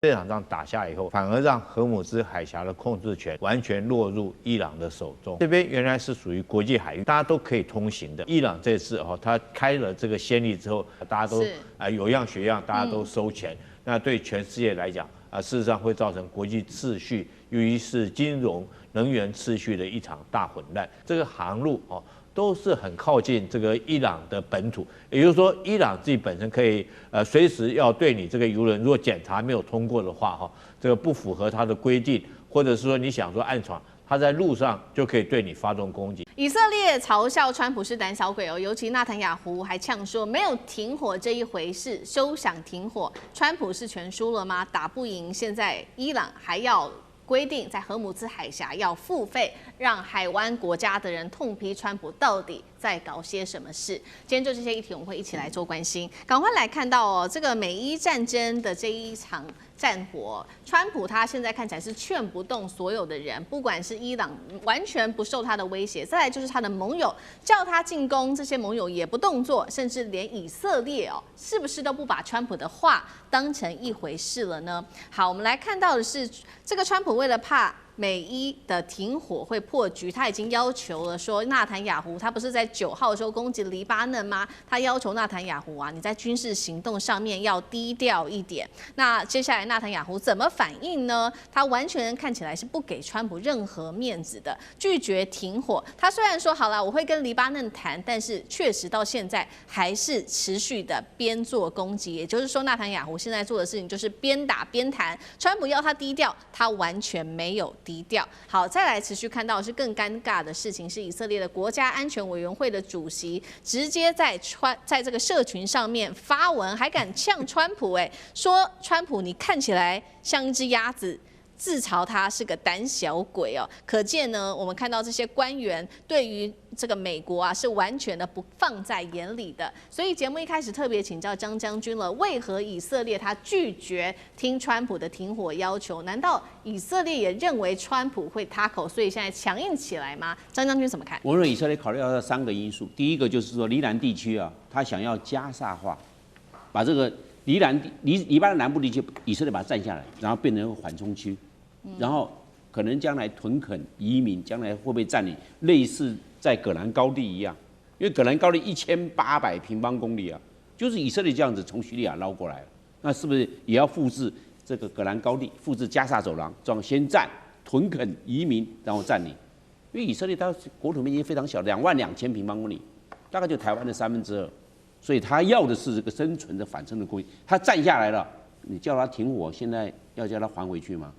這場仗打下以後，反而讓荷姆茲海峽的控制權完全落入伊朗的手中。這邊原來是屬於國際海域，大家都可以通行的。伊朗這次他開了這個先例之後，大家都有樣學樣，大家都收錢。那對全世界來講事實上會造成國際秩序，由於是金融、能源秩序的一场大混亂。這個航路都是很靠近這個伊朗的本土，也就是說，伊朗自己本身可以隨時要對你這個油輪，如果檢查沒有通過的話，這個不符合它的規定，或者是說你想說暗闖，他在路上就可以對你發動攻擊。以色列嘲笑川普是膽小鬼尤其納坦雅胡還嗆說沒有停火這一回事，休想停火。川普是全輸了嗎？打不贏，現在伊朗還要規定在荷姆茲海峽要付費，讓海灣國家的人痛批川普到底在搞些什麼事。今天就這些議題，我們會一起來做關心。趕快來看到這個美伊戰爭的這一場戰火，川普他現在看起來是勸不動所有的人，不管是伊朗完全不受他的威脅，再来就是他的盟友叫他進攻，這些盟友也不動作，甚至連以色列是不是都不把川普的話當成一回事了呢？好，我們来看到的是這個川普为了怕美伊的停火會破局，他已經要求了說，納坦雅胡他不是在9號的時候攻擊黎巴嫩嗎？他要求納坦雅胡你在軍事行動上面要低調一點。那接下來納坦雅胡怎麼反應呢？他完全看起來是不給川普任何面子的，拒絕停火。他雖然說好了，我會跟黎巴嫩談，但是確實到現在還是持續的邊做攻擊。也就是說，納坦雅胡現在做的事情就是邊打邊談。川普要他低調，他完全沒有低調。好，再來持續看到的是更尷尬的事情，是以色列的國家安全委員會的主席直接在這個社群上面發文，還敢嗆川普，說川普你看起來像一隻鴨子。自嘲他是個膽小鬼可見呢，我們看到這些官員對於這個美國是完全的不放在眼裡的。所以節目一開始特別請教張將軍了，為何以色列他拒絕聽川普的停火要求？難道以色列也認為川普會塌口，所以現在強硬起來嗎？張將軍怎麼看？我認為以色列考慮到3個因素，第一個就是說黎南地區他想要加沙化，把這個黎巴嫩南部地區以色列把它占下來，然後變成緩衝區。然後可能將來屯墾移民，將來會不會佔領類似在葛蘭高地一樣？因為葛蘭高地1800平方公里就是以色列這樣子從敘利亞撈過來了，那是不是也要複製這個葛蘭高地，複製加沙走廊，這樣先佔屯墾移民，然後佔領？因為以色列它國土面積非常小，22000平方公里，大概就台灣的2/3，所以他要的是這個生存的反生的供應。他佔下來了，你叫他停火，現在要叫他還回去嗎？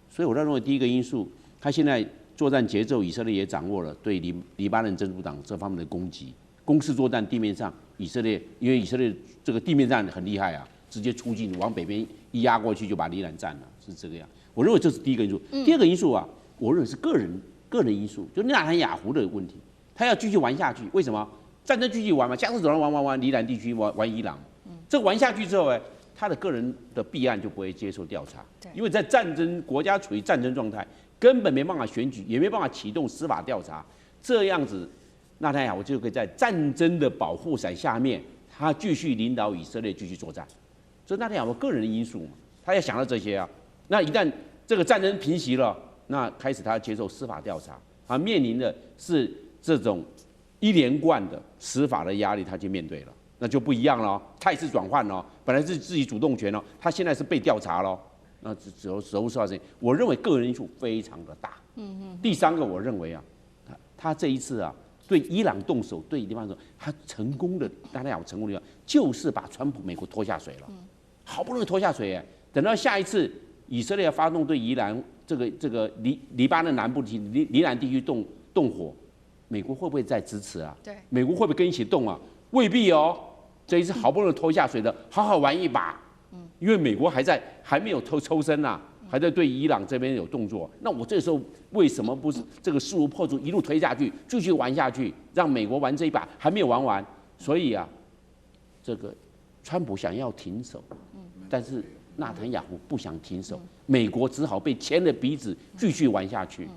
所以我認為第一個因素，他現在作戰節奏，以色列也掌握了對黎巴嫩真主黨這方面的攻擊，攻勢作戰地面上，以色列因為以色列這個地面戰很厲害直接出境往北邊一壓過去就把黎南占了，是這個樣。我認為這是第一個因素。第二個因素我認為是個人因素，就納坦雅胡的問題，他要繼續玩下去，為什麼？戰爭繼續玩嘛，加沙走廊玩，黎南地區玩伊朗，這玩下去之後他的個人的弊案就不會接受調查，因為在戰爭國家處於戰爭狀態，根本沒辦法選舉，也沒辦法啟動司法調查，這樣子，納坦雅胡就可以在戰爭的保護傘下面，他繼續領導以色列繼續作戰。所以納坦雅胡個人的因素嘛，他要想到這些那一旦這個戰爭平息了，那開始他要接受司法調查，他面臨的是這種一連貫的司法的壓力，他去面對了。那就不一樣了，態勢轉換了，本來是自己主動權他現在是被調查了，那只有实话实我認為個人因素非常的大。第3個，我認為他這一次對伊朗動手，對黎巴嫩動手，他成功的，納坦雅胡成功的就是把川普美國拖下水了，好不容易拖下水等到下一次以色列發動對伊朗這個黎巴嫩南部地區黎南地區動火，美國會不會再支持對，美國會不會跟一起動未必這一次好不容易拖下水的，好好玩一把。因為美國還沒有抽身還在對伊朗這邊有動作。那我這時候為什麼不是這個勢如破竹，一路推下去，繼續玩下去，讓美國玩這一把還沒有玩完？所以這個川普想要停手，但是納坦雅胡不想停手，美國只好被牽了鼻子繼續玩下去。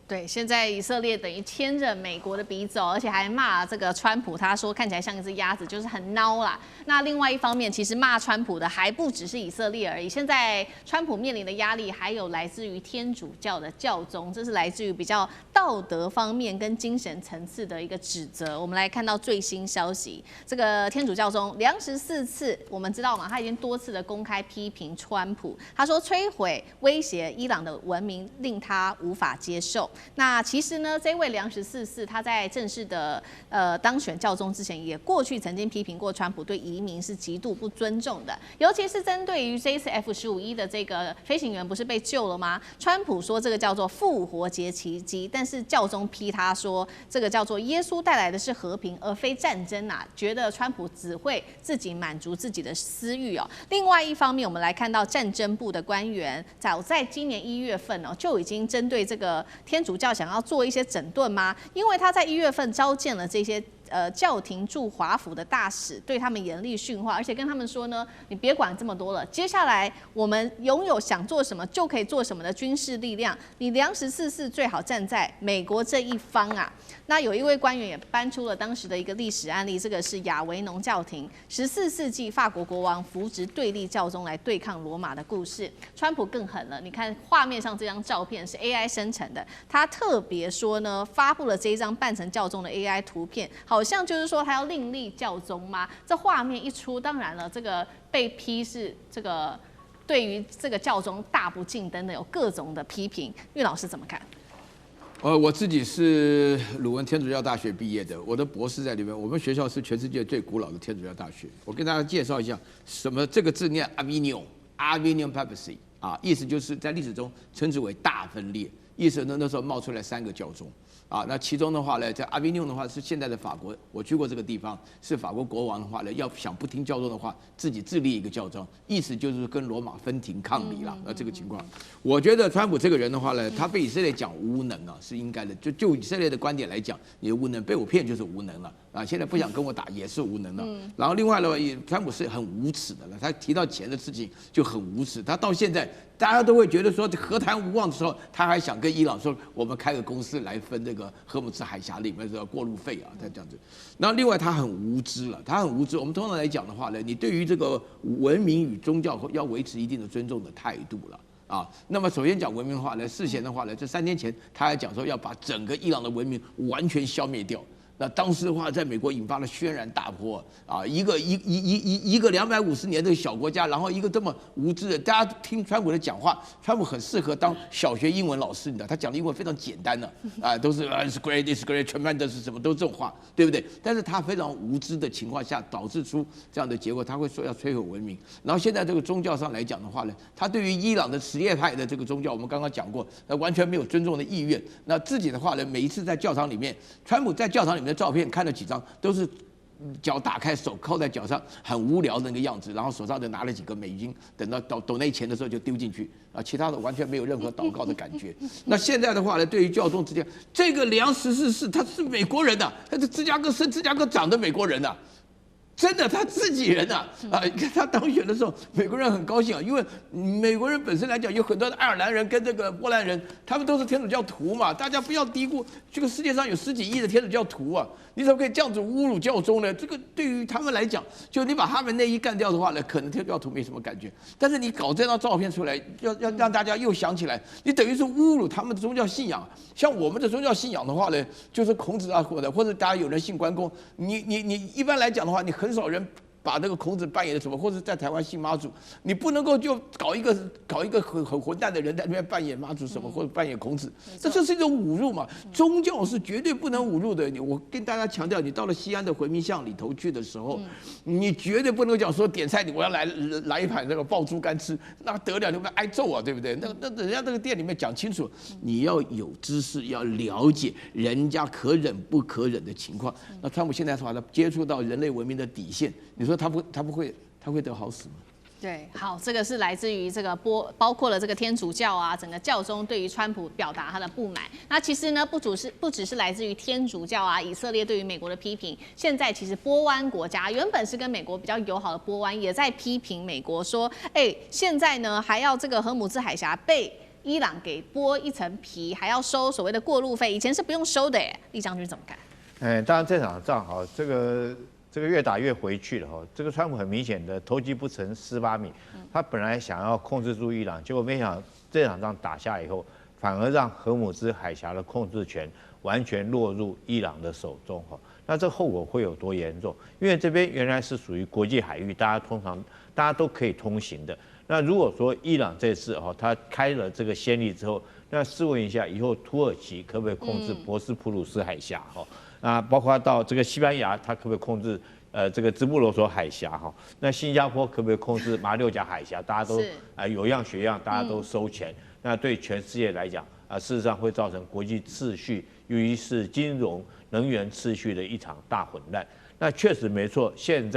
對，現在以色列等於牽着美國的鼻子哦，而且還罵這個川普，他說看起來像一隻鴨子，就是很孬啦。那另外一方面，其實罵川普的還不只是以色列而已，現在川普面臨的壓力還有來自於天主教的教宗，這是來自於比較道德方面跟精神層次的一個指責。我們來看到最新消息，這個天主教宗梁14次，我們知道嘛，他已經多次的公開批評川普，他說摧毀、威脅伊朗的文明令他無法接受。那其實呢，這位梁14世他在正式的當選教宗之前，也過去曾經批評過川普對移民是極度不尊重的，尤其是針對於這一次 F-15E 的這個飛行員不是被救了嗎？川普說這個叫做復活節奇蹟，但是教宗批他說這個叫做耶穌帶來的是和平而非戰爭啊，覺得川普只會自己滿足自己的私欲哦。另外一方面，我們來看到戰爭部的官員早在今年1月份哦，就已經針對這個天主教想要做一些整頓嗎？因為他在1月份召見了這些教廷驻華府的大使，對他們嚴厲訓話，而且跟他們說呢，你別管這麼多了，接下來我們擁有想做什麼就可以做什麼的軍事力量，你梁14世最好站在美國這一方啊。那有一位官員也搬出了當時的一個歷史案例，這個是亞維農教廷14世紀法國國王扶植對立教宗來對抗羅馬的故事。川普更狠了，你看畫面上這張照片是 AI 生成的，他特別說呢，發布了這一張扮成教宗的 AI 圖片，好像就是說他要另立教宗嗎？這畫面一出，當然了，這個被批是这個對於這個教宗大不敬等等有各種的批評，韻老師怎麼看？我自己是魯文天主教大學畢業的，我的博士在裡面。我們學校是全世界最古老的天主教大學。我跟大家介紹一下，什麼這個字念 Avignon Papacy 啊，意思就是在歷史中稱之為大分裂。意思呢，那時候冒出來3個教宗。啊，那其中的話呢，在阿維紐的話是現在的法國，我去過這個地方，是法國國王的話呢，要想不聽教宗的話，自己自立一個教宗，意思就是跟羅馬分庭抗禮了。那這個情況，我覺得川普這個人的話呢，他被以色列講無能啊，是應該的。就以色列的觀點來講，你的無能，被我騙就是無能了啊。現在不想跟我打也是無能了。然後另外的話，川普是很無恥的了，他提到錢的事情就很無恥，他到現在。大家都會覺得說和談無望的時候，他還想跟伊朗說，我們開個公司來分這個荷姆茲海峽裡面的過路費啊，他這樣子。然後另外他很無知了，他很無知。我們通常來講的話呢，你對於這個文明與宗教要維持一定的尊重的態度了啊。那麼首先講文明的話呢，事前的話呢，這3天前他還講說要把整個伊朗的文明完全消滅掉。那當時的話，在美國引發了軒然大波啊！一個250年的小國家，然後一個這麼無知的，大家聽川普的講話，川普很適合當小學英文老師，你知道，他講的英文非常簡單的啊，都是 it's great, it's great, tremendous 什麼都是這種話，對不對？但是他非常無知的情況下，導致出這樣的結果，他會說要摧毀文明。然後現在這個宗教上來講的話呢，他對於伊朗的什葉派的這個宗教，我們剛剛講過，完全沒有尊重的意願。那自己的話呢，每一次在教堂裡面，川普在教堂裡面的照片看了幾張，都是腳打開，手靠在腳上，很無聊的那個樣子，然後手上就拿了幾個美金，等到抖那錢的時候就丟進去啊，其他的完全沒有任何禱告的感覺。那現在的話呢，對於教宗之間，這個梁14世他是美國人吶，他是芝加哥生、芝加哥長的美國人吶。真的，他自己人啊！你看他當選的時候，美國人很高興啊，因為美國人本身來講，有很多的愛爾蘭人跟這個波蘭人，他們都是天主教徒嘛。大家不要低估這個世界上有10幾億的天主教徒啊！你怎麼可以這樣子侮辱教宗呢？這個對於他們來講，就你把他們內衣幹掉的話呢，可能天主教徒沒什麼感覺。但是你搞這張照片出來，要讓大家又想起來，你等於是侮辱他們的宗教信仰。像我們的宗教信仰的話呢，就是孔子啊，或者大家有人信關公，你一般來講的話，你很少人把這個孔子扮演的什麼，或者在台灣信媽祖，你不能夠就搞一個很混蛋的人在那邊扮演媽祖什麼，或者扮演孔子，這是一種侮辱嘛。宗教是絕對不能侮辱的。我跟大家強調，你到了西安的回民巷裡頭去的時候，你絕對不能講說點菜，我要來一盤那個爆豬肝吃，那得了，你會挨揍啊，對不對？那人家那個店裡面講清楚，你要有知識，要了解人家可忍不可忍的情況。那川普現在的話，他接觸到人類文明的底線，你說他會得好死嗎？對，好，這個是來自於這個包括了這個天主教啊，整個教宗對於川普表達他的不滿。那其實呢，不只是來自於天主教啊，以色列對於美國的批評。現在其實波灣國家原本是跟美國比較友好的波灣，也在批評美國說，現在呢還要這個荷姆茲海峽被伊朗給剝一層皮，還要收所謂的過路費，以前是不用收的耶。李將軍怎麼看？當然這場仗哈，這個越打越回去了哈。這個川普很明顯的投機不成失8米，他本來想要控制住伊朗，結果沒想到這場仗打下以後，反而讓荷姆茲海峽的控制權完全落入伊朗的手中哈。那這後果會有多嚴重？因為這邊原來是屬於國際海域，大家都可以通行的。那如果說伊朗這次哈，他開了這個先例之後，那試問一下，以後土耳其可不可以控制博斯普魯斯海峽哈？啊，包括到這個西班牙，它可不可以控制這個直布羅陀海峽哈？那新加坡可不可以控制馬六甲海峽？大家都有樣學樣，大家都收錢。那對全世界來講事實上會造成國際秩序，由於是金融、能源秩序的一场大混亂。那確實沒錯，現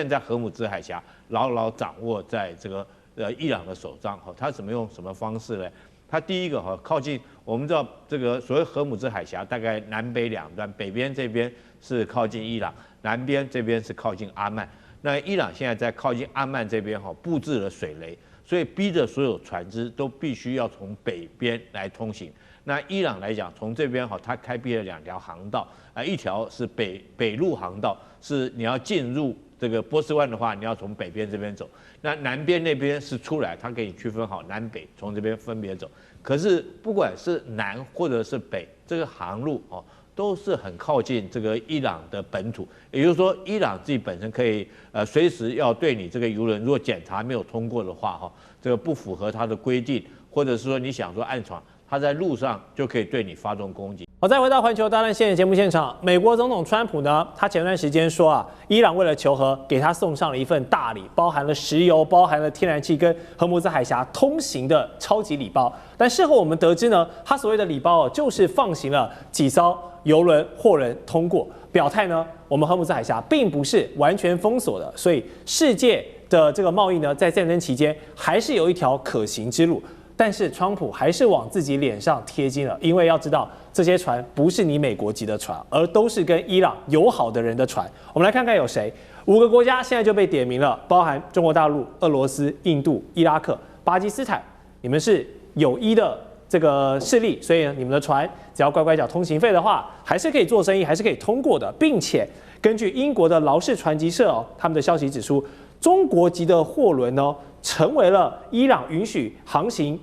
在荷姆茲海峽牢牢掌握在這個伊朗的手上哈。他怎麼用什麼方式呢？他第一個哈，靠近我們知道這個所謂荷姆茲海峽大概南北兩端，北邊這邊是靠近伊朗，南邊這邊是靠近阿曼。那伊朗現在在靠近阿曼這邊哈布置了水雷，所以逼着所有船只都必須要從北邊來通行。那伊朗來講，從這邊哈，它開闢了2條航道啊，一條是北陸航道，是你要進入這個波斯灣的話，你要從北邊這邊走。那南邊那邊是出來，它給你區分好南北，從這邊分別走。可是不管是南或者是北，這個航路哦，都是很靠近這個伊朗的本土。也就是說，伊朗自己本身可以隨時要對你這個油輪，如果檢查沒有通過的話哈，這個不符合它的規定，或者是說你想說暗闖，他在路上就可以對你發動攻擊。好，再回到環球大戰線節目現場，美國總統川普呢，他前段時間說啊，伊朗為了求和，給他送上了一份大禮，包含了石油、包含了天然氣跟荷姆茲海峽通行的超級禮包。但事後我們得知呢，他所謂的禮包就是放行了幾艘油輪、貨輪通過，表態呢，我們荷姆茲海峽並不是完全封鎖的，所以世界的這個貿易呢，在戰爭期間還是有一條可行之路。但是川普還是往自己臉上貼金了，因為要知道這些船不是你美國籍的船，而都是跟伊朗友好的人的船。我們來看看有誰，5個國家現在就被點名了，包含中國大陸、俄羅斯、印度、伊拉克、巴基斯坦，你們是友伊的這個勢力，所以呢，你們的船只要乖乖繳通行費的話，還是可以做生意，還是可以通過的，並且根據英國的勞氏船籍社他們的消息指出，中國籍的貨輪呢，成為了伊朗允許航行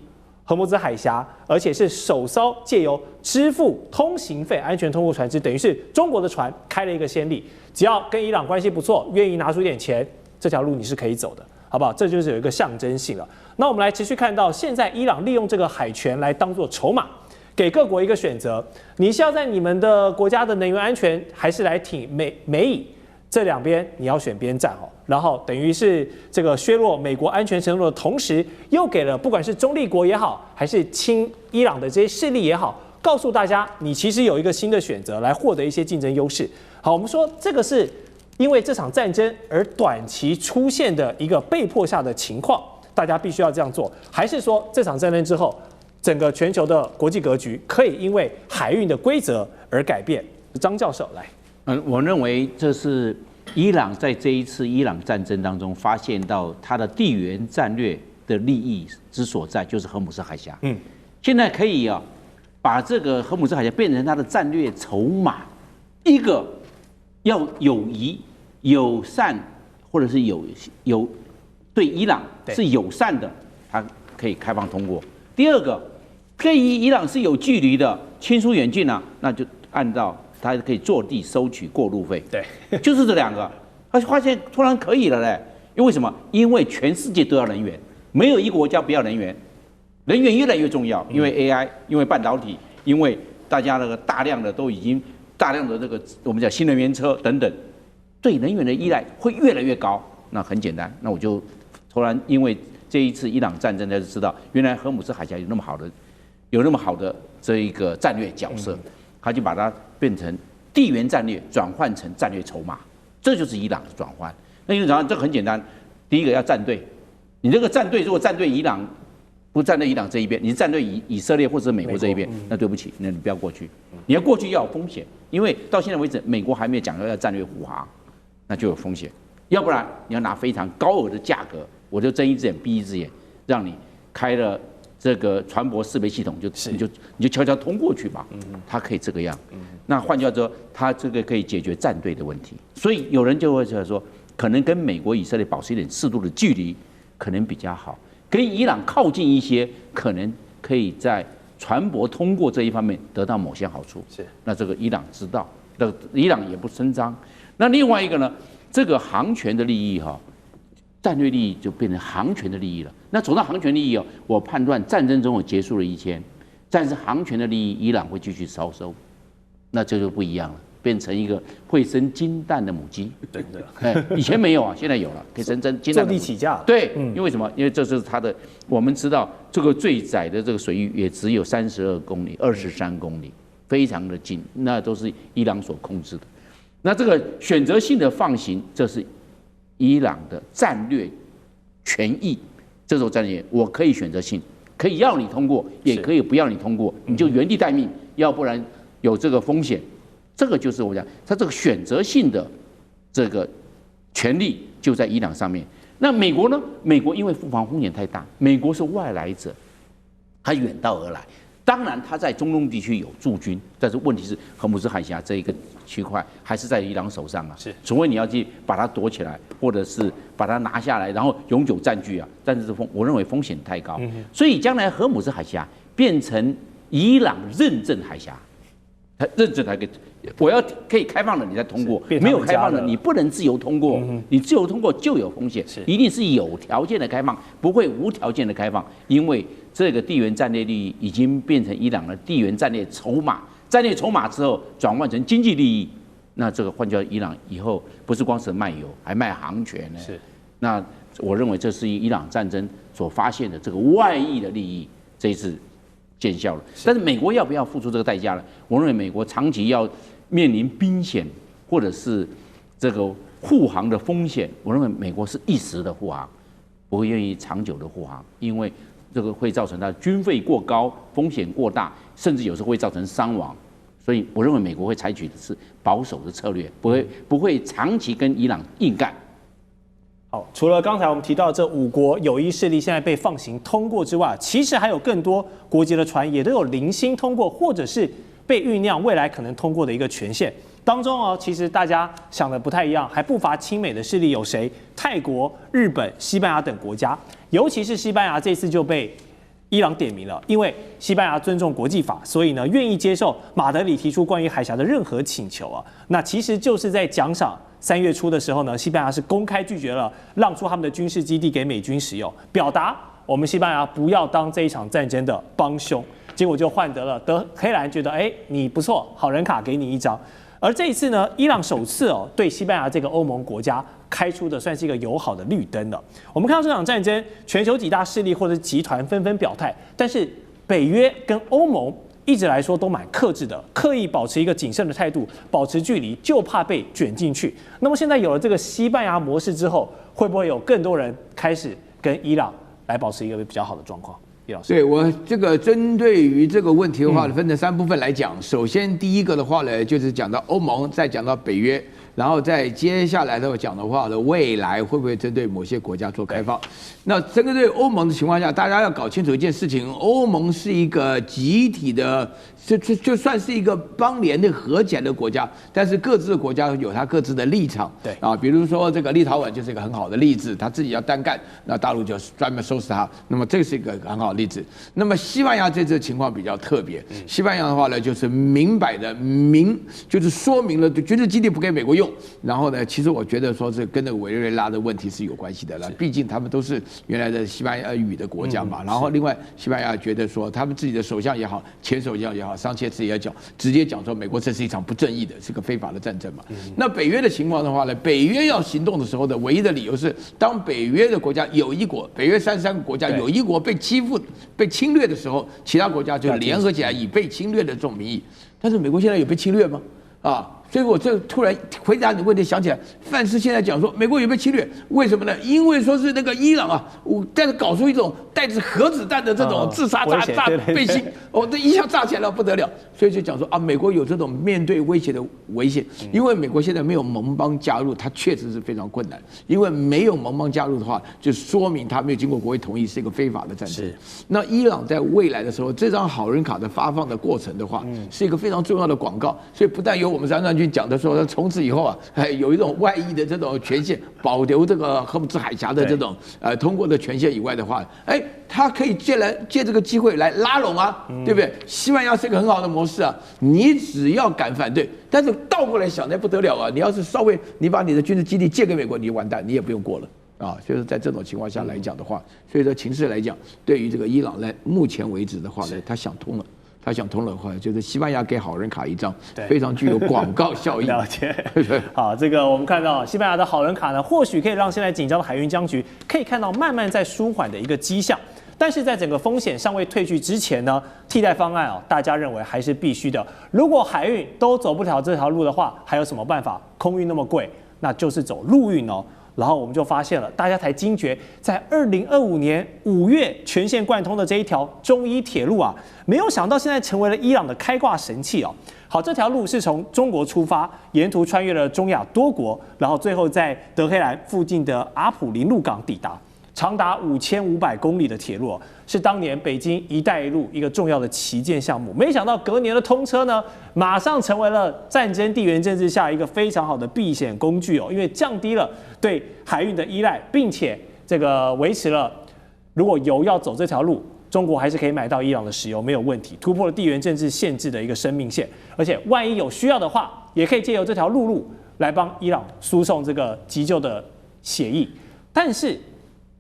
荷姆茲海峽，而且是首艘借由支付通行費安全通過船只，等於是中國的船開了一個先例。只要跟伊朗關係不錯，願意拿出一點錢，這條路你是可以走的，好不好？這就是有一個象徵性了。那我們來持續看到，現在伊朗利用這個海權來當作籌碼，給各國一個選擇：你是要在你們的國家的能源安全，還是來挺美以？這兩邊你要選邊站哦，然後等於是這個削弱美國安全承諾的同時，又給了不管是中立國也好，還是親伊朗的這些勢力也好，告訴大家你其實有一個新的選擇來獲得一些競爭優勢。好，我們說這個是因為這場戰爭而短期出現的一個被迫下的情況，大家必須要這樣做，還是說這場戰爭之後，整個全球的國際格局可以因為海運的規則而改變？張教授來。我認為這是伊朗在這一次伊朗戰爭當中發現到它的地緣戰略的利益之所在，就是荷姆斯海峽。現在可以把這個荷姆斯海峽變成它的戰略籌碼，一個要友誼、友善，或者是有對伊朗是友善的，它可以開放通過。第二個，對於伊朗是有距離的，親疏遠近啊，那就按照。他可以坐地收取過路費，對，就是這兩個。他發現突然可以了嘞，因為什麼？因為全世界都要能源，沒有一個國家不要能源，能源越來越重要。因為 AI，因為半導體，因為大家那個大量的都已經大量的這個我們講新能源車等等，對能源的依賴會越來越高。那很簡單，那我就突然因為這一次伊朗戰爭，才知道原來荷姆斯海峽有那麼好的這一個戰略角色。他就把它變成地緣戰略，轉換成戰略籌碼，這就是伊朗的轉換。那因為這個很簡單，第一個要站隊，你這個站隊如果站隊伊朗，不站隊伊朗這一邊，你是站隊以色列或者美國這一邊，那對不起，那你不要過去。你要過去要有風險，因為到現在為止，美國還沒有講要戰略護航，那就有風險。要不然你要拿非常高額的價格，我就睜一隻眼閉一隻眼，讓你開了這個船舶識別系統你就悄悄通過去吧，它可以這個樣。那換句話說，它這個可以解決戰隊的問題。所以有人就會說，可能跟美國、以色列保持一點適度的距離，可能比較好。跟伊朗靠近一些，可能可以在船舶通過這一方面得到某些好處。是，那這個伊朗知道，那伊朗也不聲張。那另外一個呢，這個航權的利益戰略利益就變成航權的利益了。那走到航權利益我判斷戰爭總有結束了一天，但是航權的利益伊朗會繼續燒收，那這就不一樣了。变成一個會生金蛋的母雞，真的，以前沒有啊，現在有了，可以生金蛋的母雞。就地起價。對，因為什麼？因為這是它的，我們知道這個最窄的這個水域也只有32公里、23公里，非常的近，那都是伊朗所控制的。那這個選擇性的放行，這是伊朗的戰略權益。這種戰略，我可以選擇性，可以要你通過，也可以不要你通過，你就原地待命，要不然有這個風險。這個就是我講，它這個選擇性的這個權利就在伊朗上面。那美國呢？美國因為付防風險太大，美國是外來者，他遠道而來。當然，他在中東地區有駐軍，但是問題是荷姆斯海峽這一個區塊還是在伊朗手上啊。是，除非你要去把它奪起来，或者是把它拿下來，然後永久占據啊。但是我認為風險太高，所以將來荷姆斯海峽變成伊朗認證海峽。認證才可以，我要可以開放的你再通過，沒有開放的你不能自由通過，你自由通過就有風險，一定是有條件的開放，不會無條件的開放，因為這個地緣戰略利益已經變成伊朗的地緣戰略籌碼，戰略籌碼之後轉換成經濟利益，那這個換句話說，伊朗以後不是光是賣油，還賣航權呢。是，那我認為這是伊朗戰爭所發現的這個外溢的利益，這一次見效了，但是美國要不要付出這個代價呢？我認為美國長期要面臨兵險或者是這個護航的風險，我認為美國是一時的護航，不會願意長久的護航，因為這個會造成它的軍費過高、風險過大，甚至有時候會造成傷亡。所以我認為美國會採取的是保守的策略，不會長期跟伊朗硬幹。好，除了剛才我們提到這5國友誼勢力現在被放行通過之外，其實還有更多國籍的船也都有零星通過，或者是被醞釀未來可能通過的一個權限當中其實大家想的不太一樣，還不乏親美的勢力有誰？泰國、日本、西班牙等國家，尤其是西班牙這次就被伊朗點名了，因為西班牙尊重國際法，所以呢願意接受馬德里提出關於海峽的任何請求啊。那其實就是在獎賞3月初的時候呢，西班牙是公開拒絕了讓出他們的軍事基地給美軍使用，表達我們西班牙不要當這一場戰爭的幫兇。結果就換得了德黑蘭覺得你不錯，好人卡給你1張。而這一次呢，伊朗首次對西班牙這個歐盟國家開出的算是一個友好的綠燈了。我們看到這場戰爭，全球幾大勢力或者集團紛紛表態，但是北約跟歐盟一直來說都蠻克制的，刻意保持一個謹慎的態度，保持距離，就怕被捲進去。那麼現在有了這個西班牙模式之後，會不會有更多人開始跟伊朗來保持一個比較好的狀況？葉老師，對，我這個針對於這個問題的話呢，分成3部分來講。首先第一個的話呢，就是講到歐盟，再講到北約，然後再接下來的講的話呢，未來會不會針對某些國家做開放？那針對歐盟的情況下，大家要搞清楚一件事情：歐盟是一個集體的，就算是一個邦聯的合起來的國家，但是各自的國家有它各自的立場。对啊，比如說這個立陶宛就是一個很好的例子，他自己要單幹，那大陸就專門收拾他。那麼這是一個很好的例子。那麼西班牙這次情況比較特別，西班牙的話呢，就是明擺的就是說明了軍事基地不給美國用。然後呢，其實我覺得說是跟那個委內瑞拉的問題是有關係的了，畢竟他們都是原來的西班牙語的國家嘛。然後另外，西班牙覺得說他們自己的首相也好，前首相也好，桑切斯也講，直接講說美國這是一場不正義的，是個非法的戰爭嘛。那北約的情況的話呢，北約要行動的時候的唯一的理由是，當北約的國家有一國，北約33個國家有一國被欺負、被侵略的時候，其他國家就聯合起來以被侵略的這種名義。但是美國現在有被侵略嗎？啊，所以我這突然回答你問題，想起來，范斯現在講說美國有沒有侵略？為什麼呢？因為說是那個伊朗啊，但是搞出一種帶着核子彈的這種自殺炸背心，這一下炸起来了不得了，所以就講說啊，美國有這種面對威脅的危險，因為美國現在沒有盟邦加入，它確實是非常困難，因為沒有盟邦加入的話，就說明它沒有經過國會同意，是一個非法的戰爭。那伊朗在未來的時候，這張好人卡的發放的過程的話，是一個非常重要的廣告，所以不但有我們張將軍講的說，從此以後啊，有一種外溢的這種權限，保留這個荷姆茲海峽的這種通過的權限以外的話，他可以借這個機會來拉攏啊，對不對？西班牙是一個很好的模式啊，你只要敢反對，但是倒過來想那不得了啊，你要是稍微你把你的軍事基地借給美国，你完蛋，你也不用過了。就是在這種情況下來講的話，所以說情勢來講，對於這個伊朗在目前為止的話呢，他想通了。他想通了的話，就是西班牙給好人卡一張，非常具有廣告效益。了解。好，這個我們看到西班牙的好人卡呢，或許可以讓現在緊張的海運僵局可以看到慢慢在舒緩的一個跡象。但是在整個風險尚未退去之前呢，替代方案大家認為還是必須的。如果海運都走不了這條路的話，還有什麼辦法？空運那麼貴，那就是走陸運哦。然後我們就發現了，大家才驚覺，在2025年5月全線貫通的這一條中伊鐵路啊，沒有想到現在成為了伊朗的開掛神器哦。好，這條路是從中國出發，沿途穿越了中亞多國，然後最後在德黑蘭附近的阿普林路港抵達。長達5500公里的鐵路，是當年北京“一帶一路”一個重要的旗艦項目。沒想到隔年的通車呢，馬上成為了戰爭地緣政治下一個非常好的避險工具哦，因為降低了對海運的依賴，並且這個維持了，如果油要走這條路，中國還是可以買到伊朗的石油，沒有問題，突破了地緣政治限制的一個生命線。而且萬一有需要的話，也可以借由這條陸路來幫伊朗輸送這個急救的血液。但是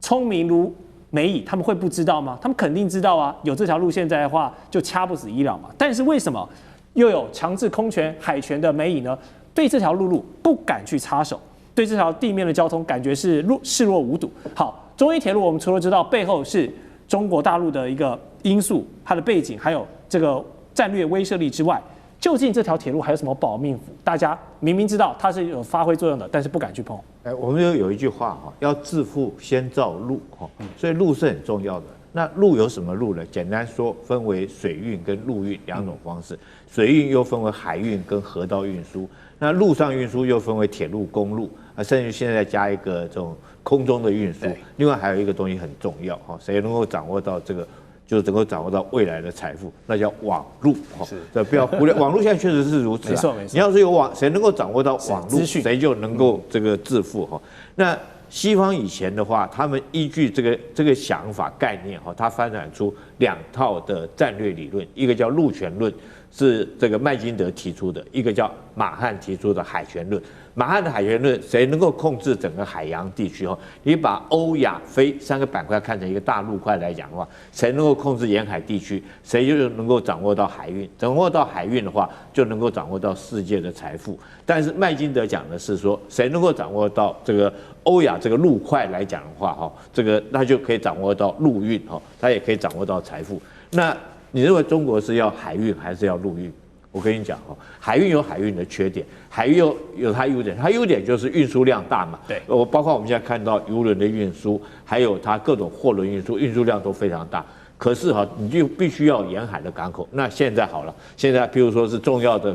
聰明如美伊，他們會不知道嗎？他們肯定知道啊，有這條路線在的話，就掐不死伊朗嘛。但是為什麼又有強制空權、海權的美伊呢？對這條陸路不敢去插手，對這條地面的交通感覺是視若無睹。好，中伊鐵路我們除了知道背後是中國大陸的一個因素，它的背景還有這個戰略威懾力之外，究竟這條鐵路還有什麼保命符？大家明明知道它是有發揮作用的，但是不敢去碰。我們有一句話哈，要致富先造陸哈，所以陸是很重要的。那陸有什麼陸呢？簡單說，分為水運跟陸運兩種方式。水運又分為海運跟河道運輸，那陸上運輸又分為鐵路、公路啊，甚至現在加一個這種空中的運輸。另外還有一個東西很重要哈，誰能夠掌握到這個，就能夠掌握到未來的財富，那叫網路哈。這不要忽略，網路現在確實是如此。沒錯沒錯。你要是有網，誰能夠掌握到網路，誰就能夠這個致富哈。那西方以前的話，他們依據這個想法概念哈，他發展出2套的戰略理論，一個叫陸權論，是這個麥金德提出的；一個叫馬漢提出的海權論。馬漢的海權論，誰能夠控制整個海洋地區？你把歐亞非3個板塊看成一個大陸塊來講的話，誰能夠控制沿海地區，誰就能夠掌握到海運。掌握到海運的話，就能夠掌握到世界的財富。但是麥金德講的是說，誰能夠掌握到這個歐亞這個陸塊來講的話，這個那就可以掌握到陸運，它也可以掌握到財富。那你認為中國是要海運還是要陸運？我跟你講哈，海運有海運的缺點，海運有它優點，它優點就是運輸量大嘛。对，包括我們現在看到郵輪的運輸，還有它各種貨輪運輸，運輸量都非常大。可是哈，你就必須要沿海的港口。那現在好了，現在譬如說是重要的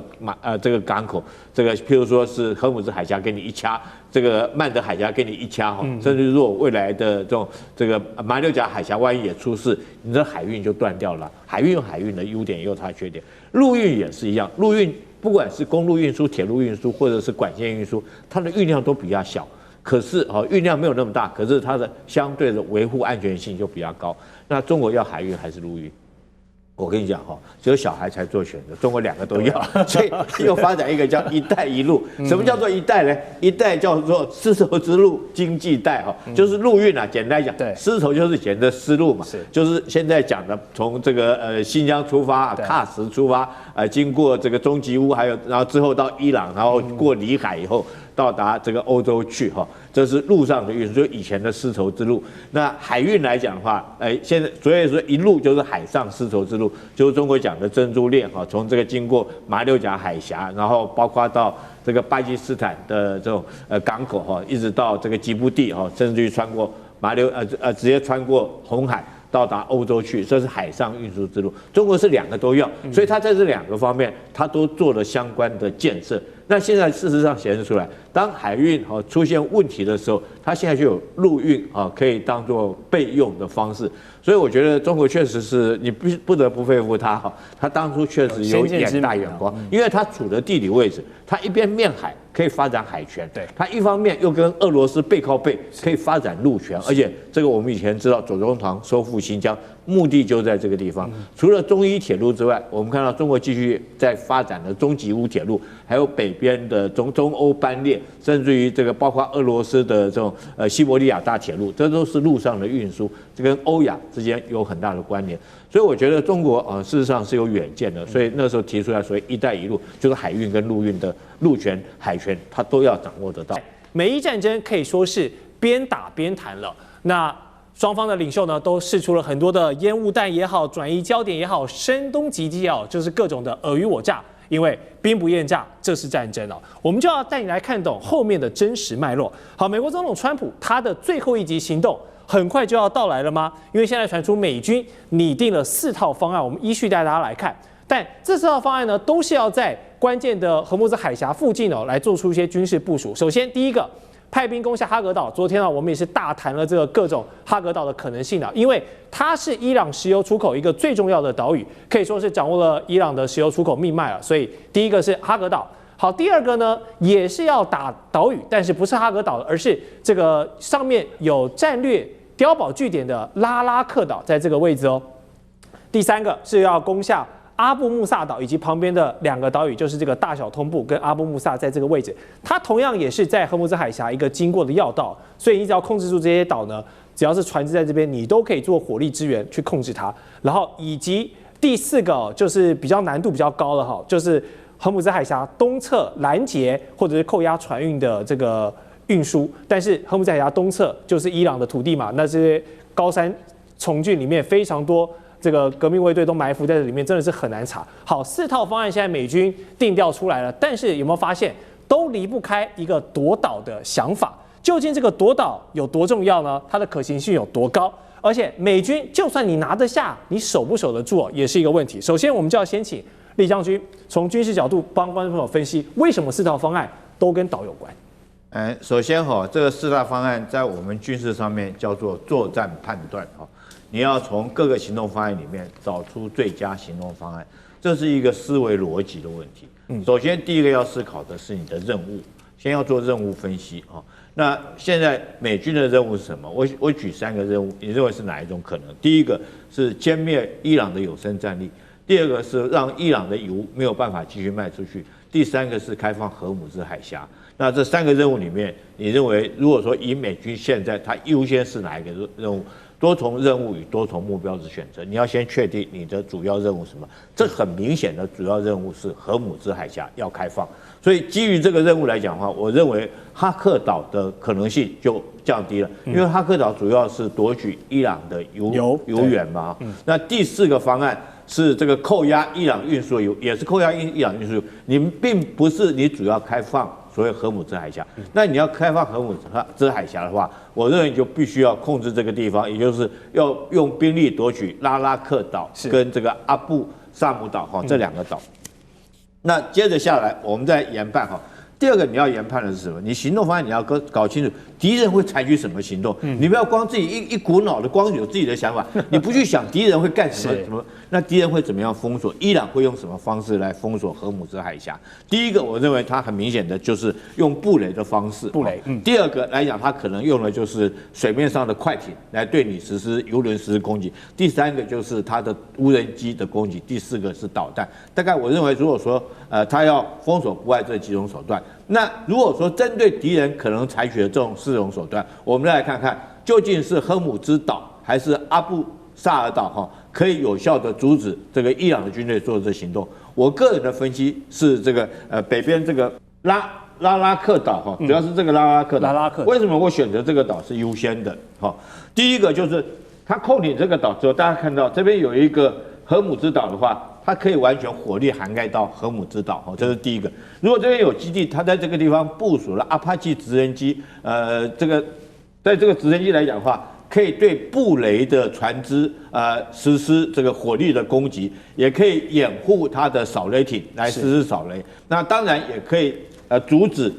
這個港口，這個譬如說是荷姆茲海峽給你一掐，這個曼德海峽給你一掐哈，甚至如果未來的這個馬六甲海峽萬一也出事，你的海運就斷掉了。海運有海運的優點，也有它的缺點。陸運也是一樣，陸運不管是公路運輸、鐵路運輸或者是管線運輸，它的運量都比較小。可是運量沒有那麼大，可是它的相對的維護安全性就比較高。那中國要海運還是陸運？我跟你講只有小孩才做選擇，中國2個都要，所以又發展一個叫“一帶一路”。什麼叫做一帶呢？一帶叫做絲綢之路經濟帶就是陸運啊。簡單講，絲綢就是簡的絲路嘛，就是現在講的從這個新疆出發，喀什出發，經過這個中吉烏，還有然後之後到伊朗，然後過里海以後，到達這個歐洲去哈，這是陸上的運輸，就以前的絲綢之路。那海運來講的話，現在所以說一路就是海上絲綢之路，就是中國講的珍珠鏈哈，從這個經過馬六甲海峽，然後包括到這個巴基斯坦的這種港口哈，一直到這個吉布地哈，甚至於穿過直接穿過紅海到達歐洲去，這是海上運輸之路。中國是兩個都要，所以它在這兩個方面，它都做了相關的建設。那現在事實上顯示出來，當海運出現問題的時候，它現在就有陸運可以當做備用的方式。所以我覺得中國確實是你不得不佩服它它當初確實有眼大眼光，因為它處的地理位置，它一邊面海可以發展海權，對，它一方面又跟俄羅斯背靠背，可以發展陸權，而且這個我們以前知道左宗棠收復新疆，目的就在這個地方。除了中伊鐵路之外，我們看到中國繼續在發展的中吉烏鐵路，還有北邊的中歐班列，甚至於這個包括俄羅斯的這種西伯利亞大鐵路，這都是陸上的運輸，這跟歐亞之間有很大的關聯。所以我覺得中國事實上是有遠見的，所以那時候提出來所謂“一帶一路”，就是海運跟陸運的陸權、海權，它都要掌握得到。美伊戰爭可以說是邊打邊談了。那雙方的領袖呢，都釋出了很多的煙霧彈也好，轉移焦點也好，聲東擊西也好，就是各種的爾虞我詐。因為兵不厭詐，這是戰爭哦。我們就要帶你來看懂後面的真實脈絡。好，美國總統川普他的最後一擊行動很快就要到來了嗎？因為現在傳出美軍擬定了4套方案，我們依序帶大家來看。但這4套方案呢，都是要在關鍵的荷姆茲海峽附近來做出一些軍事部署。首先，第一個，派兵攻下哈格島。昨天我們也是大談了這個各種哈格島的可能性因為它是伊朗石油出口一個最重要的島嶼，可以說是掌握了伊朗的石油出口命脈了。所以第一個是哈格島。好，第二個呢，也是要打島嶼，但是不是哈格島，而是這個上面有戰略碉堡據點的拉拉克島，在這個位置哦。第三個是要攻下阿布穆薩島以及旁邊的2個島嶼，就是這個大小通布跟阿布穆薩，在這個位置，它同樣也是在荷姆茲海峽一個經過的要道，所以你只要控制住這些島呢，只要是船只在這邊，你都可以做火力支援去控制它。然後以及第4個就是比較難度比較高的就是荷姆茲海峽東側攔截或者是扣押船運的這個運輸，但是荷姆茲海峽東側就是伊朗的土地嘛，那這些高山重峻裡面非常多。這個革命衛隊都埋伏在這裡面，真的是很難查。好，4套方案現在美軍定調出來了，但是有沒有發現都離不開一個奪島的想法？究竟這個奪島有多重要呢？它的可行性有多高？而且美軍就算你拿得下，你守不守得住也是一個問題。首先，我們就要先請酈將軍從軍事角度幫觀眾朋友分析，為什麼4套方案都跟島有關？首先這個4大方案在我們軍事上面叫做作戰判斷你要從各個行動方案裡面找出最佳行動方案，這是一個思維邏輯的問題。首先，第一個要思考的是你的任務，先要做任務分析那現在美軍的任務是什麼？我舉3個任務，你認為是哪一種可能？第一個是殲滅伊朗的有生戰力，第2個是讓伊朗的油沒有辦法繼續賣出去，第3個是開放荷姆茲海峽。那這3個任務裡面，你認為如果說以美軍現在它優先是哪一個任務？多重任務與多重目標的選擇，你要先確定你的主要任務是什麼。這很明顯的主要任務是荷姆茲海峽要開放，所以基於這個任務來講的話，我認為哈克島的可能性就降低了，因為哈克島主要是奪取伊朗的油源嘛。那第4個方案是這個扣押伊朗運輸油，也是扣押伊朗運輸油，你並不是你主要開放所謂荷姆茲海峽，那你要開放荷姆茲海峽的話，我認為就必須要控制這個地方，也就是要用兵力奪取拉拉克島跟這個阿布薩姆島這2個島。那接着下來，我們再研判第2個你要研判的是什麼？你行動方案你要搞清楚敵人會採取什麼行動，你不要光自己一股腦的光有自己的想法，你不去想敵人會幹什麼，那敵人會怎麼樣封鎖？伊朗會用什麼方式來封鎖荷姆茲海峽？第一個，我認為它很明顯的就是用布雷的方式。布雷。第2個來講，它可能用的就是水面上的快艇來對你實施油輪實施攻擊。第3個就是它的無人機的攻擊。第4個是導彈。大概我認為，如果說它要封鎖國外這幾種手段，那如果說針對敵人可能採取的這種4種手段，我們來看看究竟是荷姆茲島還是阿布薩爾島可以有效的阻止這個伊朗的軍隊做這行動。我個人的分析是這個北邊這個拉拉克島哈，主要是這個拉拉克島。拉拉克島為什麼我選擇這個島是優先的？哈，第一個就是它控領這個島之後，大家看到這邊有一個荷姆茲島的話，它可以完全火力涵蓋到荷姆茲島，哈，這是第一個。如果這邊有基地，它在這個地方部署了阿帕奇直升機，在這個直升機來講的話，可以對布雷的船只實施這個火力的攻擊，也可以掩護它的掃雷艇來實施掃雷。那當然也可以阻止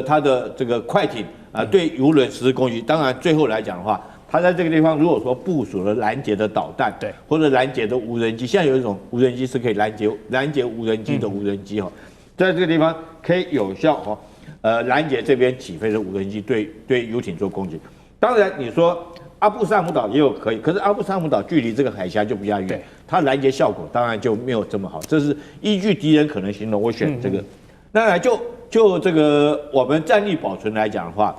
它的這個快艇對油輪實施攻擊。當然最後來講的話，它在這個地方如果說部署了攔截的導彈，對，或者攔截的無人機，現在有一種無人機是可以攔截無人機的無人機哈，在這個地方可以有效攔截這邊起飛的無人機對遊艇做攻擊。當然你說阿布薩姆島也有可以，可是阿布薩姆島距離這個海峽就比較遠，它攔截效果當然就沒有這麼好。這是依據敵人可能行動，我選這個。那來就這個我們戰力保存來講的話，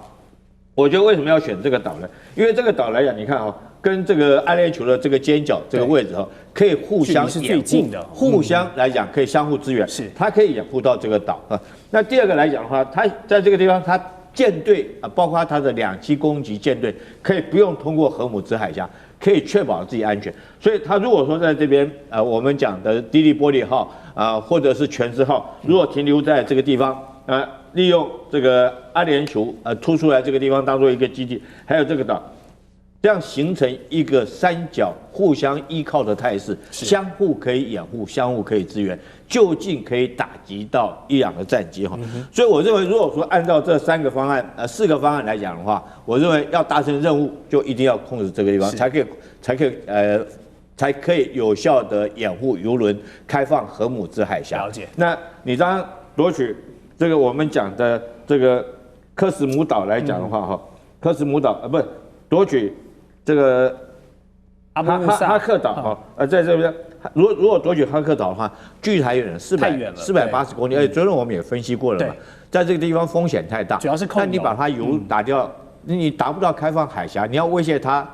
我覺得為什麼要選這個島呢？因為這個島來講，你看跟這個阿聯酋的這個尖角這個位置可以互相是最近的，互相來講可以相互支援，是它可以掩護到這個島啊。那第二個來講的話，它在這個地方它艦隊包括它的2棲攻擊艦隊，可以不用通過荷姆茲海峽，可以確保自己安全。所以它如果說在這邊我們講的迪利波利號或者是全知號，如果停留在這個地方利用這個阿聯酋突出來這個地方當做一個基地，還有這個島，這樣形成一個三角互相依靠的態勢，相互可以掩護，相互可以支援，就近可以打擊到伊朗的戰機哈。所以我認為，如果說按照這4個方案來講的話，我認為要達成任務，就一定要控制這個地方，才可以有效的掩護油輪開放荷姆茲海峽。了解。那你當然奪取這個我們講的這個科斯姆島來講的話科斯姆島不是奪取這個哈克島在這邊，如果奪取哈克島的話，距離太遠了，480公里，而且昨天我們也分析過了嘛，在這個地方風險太大，主要是但你把它油打掉，你達不到開放海峡，你要威脅它。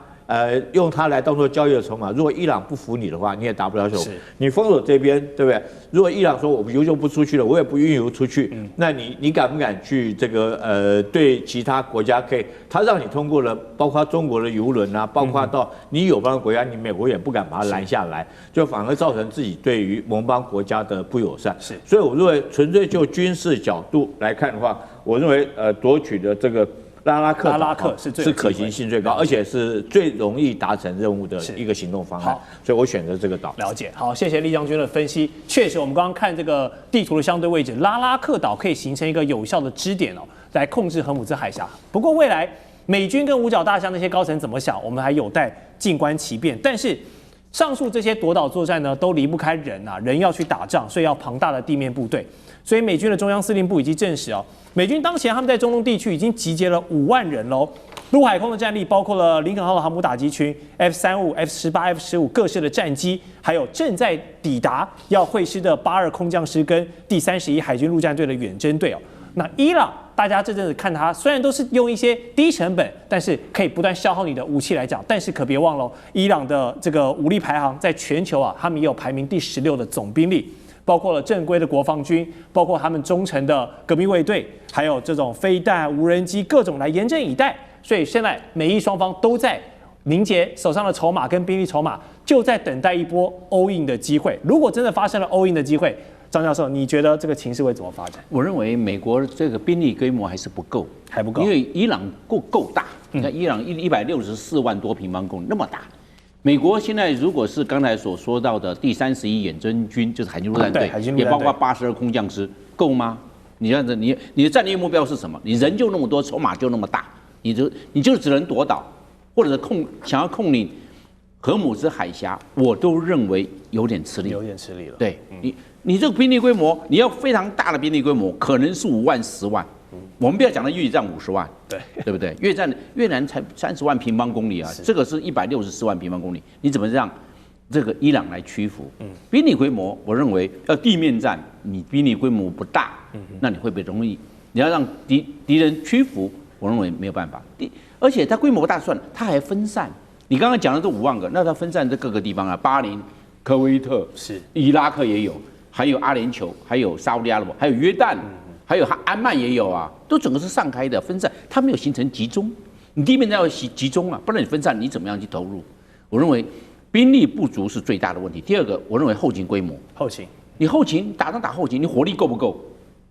用它來當做交易的籌碼。如果伊朗不服你的話，你也達不了手。你封鎖這邊，對不对？如果伊朗說我油就不出去了，我也不運油出去，那你敢不敢去這個對其他國家可以？他讓你通過了，包括中國的油輪啊，包括到你友邦的國家，你美國也不敢把它攔下來，就反而造成自己對於盟邦國家的不友善。所以我認為純粹就軍事角度來看的話，我認為奪取的這個。拉拉克是可行性最高，而且是最容易達成任務的一個行動方案，所以我選擇這個島。了解，好，謝謝酈將軍的分析。確實，我們剛剛看這個地圖的相對位置，拉拉克島可以形成一個有效的支點來控制荷姆茲海峽。不過未來美軍跟五角大廈那些高層怎麼想，我們還有待靜觀其變。但是上述這些奪島作戰呢，都離不開人啊，人要去打仗，所以要龐大的地面部隊。所以美軍的中央司令部已經證實美軍當前他們在中東地區已經集結了5萬人嘍，陸海空的戰力包括了林肯號的航母打擊群、F-35、F-18、F-15各式的戰機，還有正在抵達要會師的82空降師跟第31海軍陸戰隊的遠征隊那伊朗，大家這陣子看它，雖然都是用一些低成本，但是可以不斷消耗你的武器來講，但是可別忘了，伊朗的這個武力排行在全球他們也有排名第16的總兵力。包括了正規的國防軍，包括他們忠誠的革命衛隊，還有這種飛彈、無人機各種來嚴陣以待。所以現在美伊雙方都在凝結手上的籌碼跟兵力籌碼，就在等待一波 all in 的機會。如果真的發生了 all in 的機會，張教授，你覺得這個情勢會怎麼發展？我認為美國這個兵力規模還是不夠，因為伊朗夠大。你看伊朗164萬多平方公里那麼大。美國現在如果是剛才所說到的第31遠征軍，就是海軍陸戰隊，也包括82空降師，夠嗎？你這樣子，你的戰略目標是什麼？你人就那麼多，籌碼就那麼大，你就只能奪島，或者是想要控領荷姆茲海峽，我都認為有點吃力，有點吃力了。對你這個兵力規模，你要非常大的兵力規模，可能是5萬、10萬。我們不要講到越戰50萬，對不對？越南才30萬平方公里啊，這個是164萬平方公里，你怎麼讓這個伊朗來屈服？兵力規模，我認為要地面戰，你兵力規模不大，那你會不會容易？你要讓敵人屈服，我認為沒有辦法。而且它規模不大算了，它還分散。你剛剛講的這5萬個，那它分散在各個地方啊，巴林、科威特、伊拉克也有，還有阿聯酋，還有沙烏地阿拉伯，還有約旦。還有安曼也有啊，都整個是散開的分散，它沒有形成集中。你地面要集中啊，不然你分散，你怎麼樣去投入？我認為兵力不足是最大的問題。第二個，我認為後勤規模，你後勤打後勤，你火力夠不夠？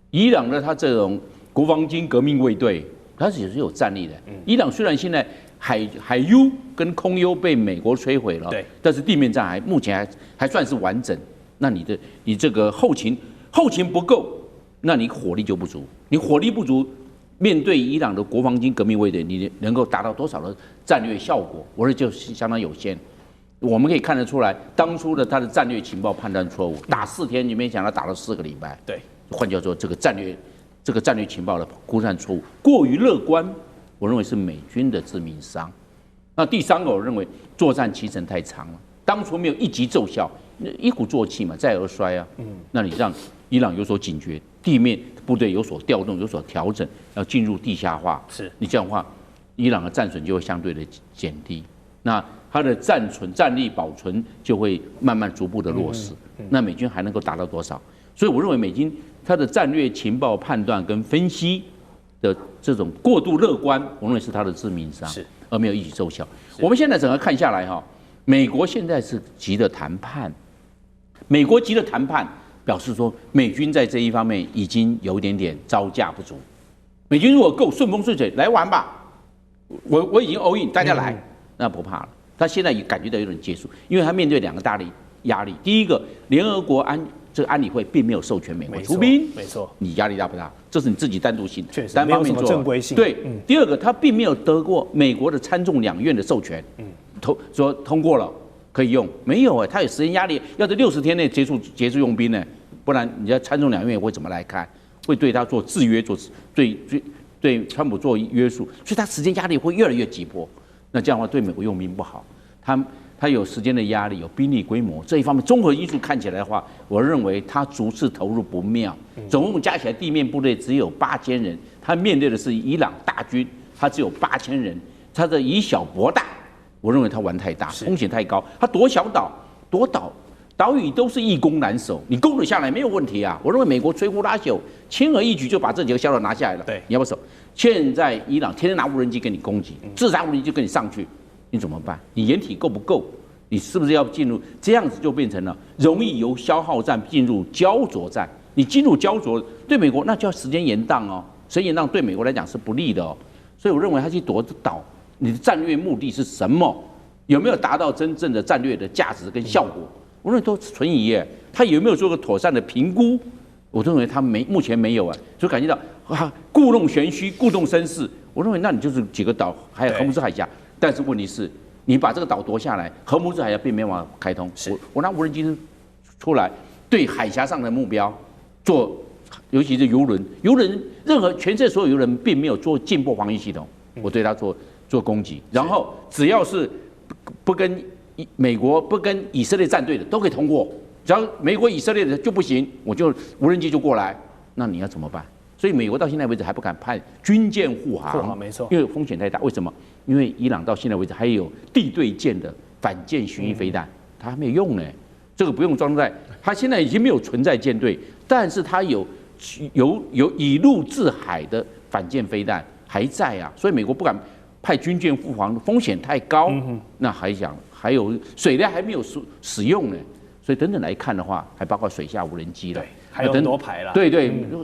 伊朗的他這種國防軍革命衛隊，它也是有戰力的。伊朗雖然現在海優跟空優被美國摧毀了，對，但是地面戰目前還算是完整。那你這個後勤不夠，那你火力就不足。你火力不足，面對伊朗的國防軍革命衛隊，你能夠達到多少的戰略效果？我說就是相當有限。我們可以看得出來，當初的他的戰略情報判斷錯誤，打4天，你沒想到打了4個禮拜。對，換句話說，這個戰略情報的估算錯誤過於樂觀，我認為是美軍的致命傷。那第三個，我認為作戰期程太長了，當初沒有一擊奏效，一鼓作氣嘛，再而衰啊。那你讓伊朗有所警覺，地面部隊有所調動，有所調整，要進入地下化。是你這樣的話，伊朗的戰損就會相對的減低。那它的戰力保存就會慢慢逐步的落實。那美軍還能夠達到多少？所以我認為美軍它的戰略情報判斷跟分析的這種過度樂觀，我認為是它的致命傷，而沒有一舉奏效。我們現在整個看下來哈，美國現在是急着談判，美國急着談判，表示說美軍在這一方面已經有一點點招架不足。美軍如果夠順風順水來玩吧，我已經 all in， 大家來，那不怕了。他現在也感覺到有點結束，因為他面對2個大的壓力。第一個，聯合國安理會並沒有授權美國出兵，沒錯，你壓力大不大？這是你自己單獨性，單方面做，正規性。对，第二個，他並沒有得過美國的參眾兩院的授權，說通過了可以用，沒有他有時間壓力，要在60天內結束用兵呢，不然你在參眾兩院會怎麼來看？會對他做制約，對川普做約束，所以他時間壓力會越來越急迫。那這樣的話對美國用兵不好，他有時間的壓力，有兵力規模這一方面綜合因素看起來的話，我認為他逐次投入不妙，總共加起來地面部隊只有8000人，他面對的是伊朗大軍，他只有8000人，他的以小博大，我認為他玩太大，風險太高，他奪小島奪島嶼都是易攻難守，你攻得下來沒有問題啊，我認為美國摧枯拉朽，輕而易舉就把這幾個小島拿下來了，對，你要不要守？現在伊朗天天拿無人機給你攻擊，自殺無人機跟你上去，你怎麼辦？你掩體夠不夠？你是不是要進入這樣子就變成了容易由消耗戰進入膠着戰？你進入膠着，對美國那就要時間延宕哦，時間延宕對美國來講是不利的哦。所以我認為他去奪島，你的戰略目的是什麼？有沒有達到真正的戰略的價值跟效果？我認為都存疑耶。他有沒有做個妥善的評估？我認為他目前沒有啊，就感覺到故弄玄虛、故弄紳士。我認為那你就是幾個島，還有荷姆斯海峽。但是問題是，你把這個島奪下來，荷姆斯海峽並沒有辦法開通。我拿無人機出來，對海峽上的目標做，尤其是遊輪，任何全世界所有遊輪並沒有做近迫防禦系統，我對它做攻擊。然後只要是不跟美國、不跟以色列站隊的，都可以通過。只要美國、以色列的就不行，我就無人機就過來，那你要怎麼辦？所以美國到現在為止還不敢派軍艦護航，沒錯，因為風險太大。為什麼？因為伊朗到現在為止還有地對艦的反艦巡弋飛彈，它還沒有用呢。這個不用裝載，它現在已經沒有存在艦隊，但是它有以陸制海的反艦飛彈還在啊，所以美國不敢派軍艦護航，風險太高。那還有水雷還沒有使用呢。所以等等來看的話，還包括水下無人機了，還有很多牌了。對，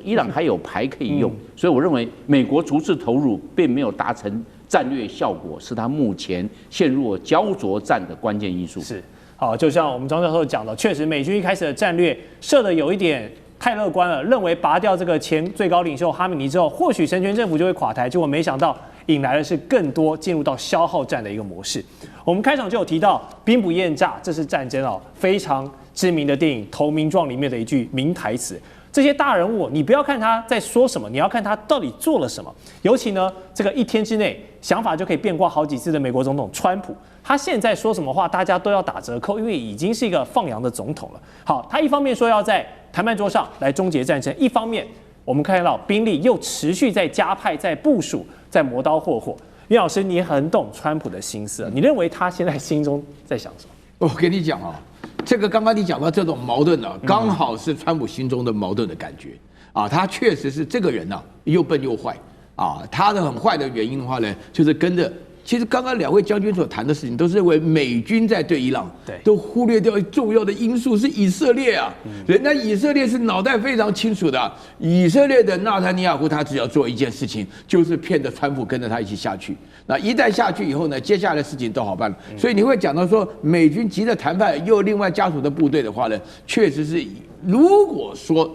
伊朗還有牌可以用，所以我認為美國逐次投入並沒有達成戰略效果，是它目前陷入膠着戰的關鍵因素。是，好，就像我們張教授講的，確實美軍一開始的戰略設的有一點太樂觀了，認為拔掉這個前最高領袖哈米尼之後，或許神權政府就會垮台，結果沒想到引來的是更多進入到消耗戰的一個模式。我們開場就有提到兵不厭詐，這是戰爭非常知名的電影《投名狀》裡面的一句名台詞。這些大人物，你不要看他在說什麼，你要看他到底做了什麼。尤其呢，這個一天之內想法就可以變卦好幾次的美國總統川普，他現在說什麼話，大家都要打折扣，因為已經是一個放羊的總統了。好，他一方面說要在談判桌上來終結戰爭，一方面我們看到兵力又持續在加派、在部署、在磨刀霍霍。袁老師，你很懂川普的心思，你認為他現在心中在想什麼？我跟你講啊，這個剛剛你講到這種矛盾啊，剛好是川普心中的矛盾的感覺啊，他確實是這個人啊，又笨又壞啊。他的很壞的原因的話呢，就是跟着。其實剛剛兩位將軍所談的事情，都是認為美軍在對伊朗，都忽略掉重要的因素是以色列啊。人家以色列是腦袋非常清楚的啊，以色列的納坦尼亞胡他只要做一件事情，就是騙着川普跟着他一起下去。那一旦下去以後呢，接下來的事情都好辦了。所以你會講到說，美軍急着談判，又另外加屬的部隊的話呢，確實是，如果說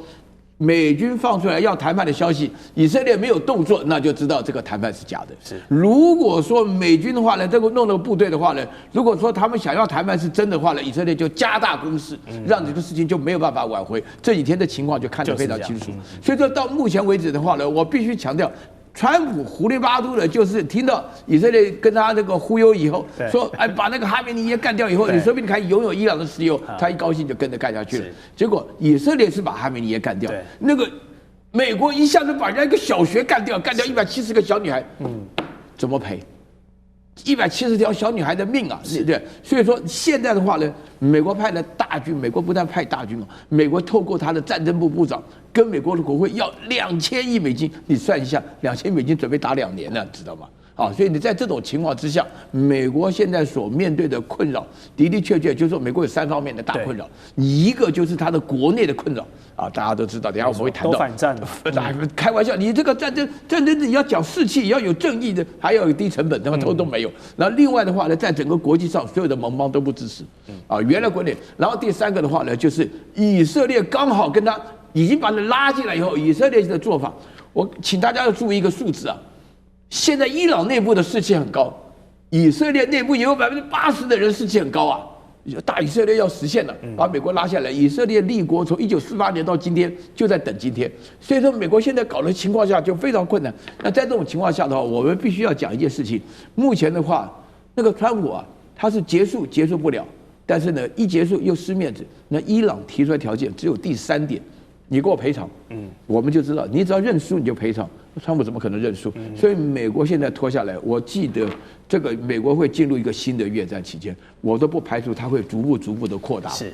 美軍放出來要談判的消息，以色列沒有動作，那就知道這個談判是假的。是，如果說美軍的話呢，這個弄了部隊的話呢，如果說他們想要談判是真的話呢，以色列就加大攻勢，讓這個事情就沒有辦法挽回。這幾天的情況就看得非常清楚。所以說到目前為止的話呢，我必須強調。川普胡里巴嘟的，就是聽到以色列跟他那個忽悠以後，說哎把那個哈梅尼耶幹掉以後，你說不定可以擁有伊朗的石油，他一高興就跟着幹下去了。結果以色列是把哈梅尼耶幹掉，那個美國一下子把人家一個小學幹掉170個小女孩，怎麼賠？170條小女孩的命啊，對不對？所以說現在的話呢，美國派了大軍，美國不但派大軍嘛，美國透過他的戰爭部部長跟美國的國會要2000億美金，你算一下，2000億美金準備打2年了，知道嗎？啊，所以你在這種情況之下，美國現在所面對的困擾的的確確就是說，美國有3方面的大困擾，一個就是它的國內的困擾啊，大家都知道，等一下我們會談到。都反戰了，開玩笑，你這個戰爭你要講士氣，要有正義的，還要有低成本，那麼都沒有。然後另外的話呢，在整個國際上，所有的盟邦都不支持，啊，原來國內。然後第3個的話呢，就是以色列剛好跟他已經把你拉進來以後，以色列的做法，我請大家要注意一個數字啊。現在伊朗內部的士氣很高，以色列內部也有80%的人士氣很高啊。大以色列要實現了，把美國拉下來。以色列立國從1948年到今天就在等今天，所以說美國現在搞的情況下就非常困難。那在這種情況下的話，我們必須要講一件事情。目前的話，那個川普啊，他是結束不了，但是呢，一結束又失面子。那伊朗提出來條件只有第3點，你給我賠償，我們就知道，你只要認輸你就賠償。川普怎麼可能認輸？所以美國現在拖下來，我記得這個美國會進入一個新的越戰期間，我都不排除它會逐步的擴大。是。